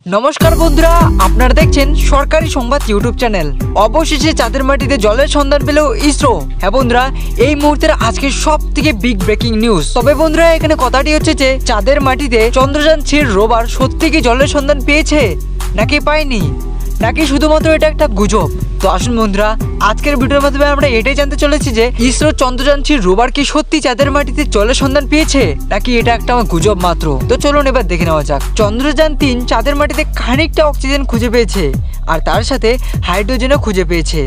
নমস্কার বন্ধুরা, আপনারা দেখছেন সরকারি সংবাদ ইউটিউব চ্যানেল। অবশেষে চাঁদের মাটিতে জলের সন্ধান পেল ইসরো। হ্যাঁ বন্ধুরা, এই মুহূর্তের আজকের সব থেকে বিগ ব্রেকিং নিউজ। তবে বন্ধুরা, এখানে কথাটি হচ্ছে যে চাঁদের মাটিতে চন্দ্রযান-3 রোভার সত্যি কি জলের সন্ধান পেয়েছে নাকি পায়নি, নাকি শুধুমাত্র এটা একটা গুজব। তো আসুন বন্ধুরা, আজকের ভিডিওর মাধ্যমে আমরা এটাই জানতে চলেছি যে ইসরো চন্দ্রযান-3 রোভার কি সত্যি চাঁদের মাটিতে জলের সন্ধান পেয়েছে নাকি এটা একটা গুজব মাত্র। তো চলুন এবার দেখে নেওয়া যাক। চন্দ্রযান-3 চাঁদের মাটিতে খানিকটা অক্সিজেন খুঁজে পেয়েছে আর তার সাথে হাইড্রোজেনও খুঁজে পেয়েছে।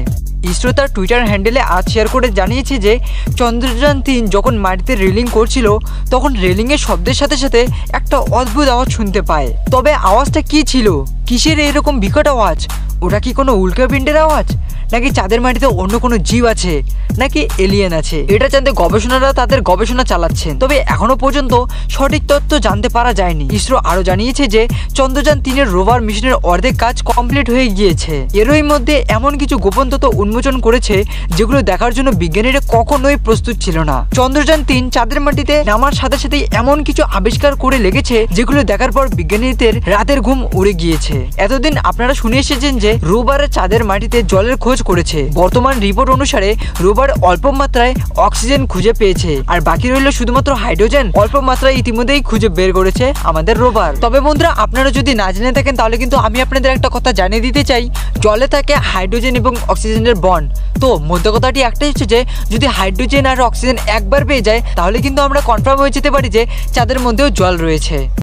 ইসরো তার টুইটার হ্যান্ডেলে আজ শেয়ার করে জানিয়েছে যে চন্দ্রযান-3 যখন মাটিতে রেলিং করছিল তখন রেলিংয়ের শব্দের সাথে সাথে একটা অদ্ভুত আওয়াজ শুনতে পায়। তবে আওয়াজটা কি ছিল, কিসের এরকম বিকট আওয়াজ? ওটা কি কোনো উল্কাপিণ্ডের আওয়াজ, নাকি চাঁদের মাটিতে অন্য কোনো জীব আছে, নাকি এলিয়েন আছে? এটা জানতে গবেষণারা তাদের গবেষণা চালাচ্ছেন, তবে এখনো পর্যন্ত সঠিক তথ্য জানতে পারা যায়নি। ইসরো আরো জানিয়েছে যে চন্দ্রযান-3 রোভার মিশনের অর্ধেক কাজ কমপ্লিট হয়ে গিয়েছে। এরই মধ্যে এমন কিছু গোপন তথ্য উন্মোচন করেছে যেগুলো দেখার জন্য বিজ্ঞানীরা কখনোই প্রস্তুত ছিল না। চন্দ্রযান-3 চাঁদের মাটিতে নামার সাথে সাথে এমন কিছু আবিষ্কার করে লেগেছে যেগুলো দেখার পর বিজ্ঞানীদের রাতের ঘুম উড়ে গিয়েছে। এতদিন আপনারা শুনে এসেছেন যে রোভার চাঁদের মাটিতে জলের খোঁজ করেছে। বর্তমান রিপোর্ট অনুসারে রোভার অল্প মাত্রায় অক্সিজেন খুঁজে পেয়েছে আর বাকি রইল শুধুমাত্র হাইড্রোজেন। অল্প মাত্রায় ইতিমধ্যেই খুঁজে বের করেছে আমাদের রোভার। তবে বন্ধুরা, আপনারা যদি না জেনে থাকেন তাহলে কিন্তু আমি আপনাদের একটা কথা জানিয়ে দিতে চাই। জলে থাকে হাইড্রোজেন এবং অক্সিজেনের বন্ড। তো মধ্য কথাটি একটাই হচ্ছে যে যদি হাইড্রোজেন আর অক্সিজেন একবার পেয়ে যায় তাহলে কিন্তু আমরা কনফার্ম হয়ে যেতে পারি যে চাঁদের মধ্যেও জল রয়েছে।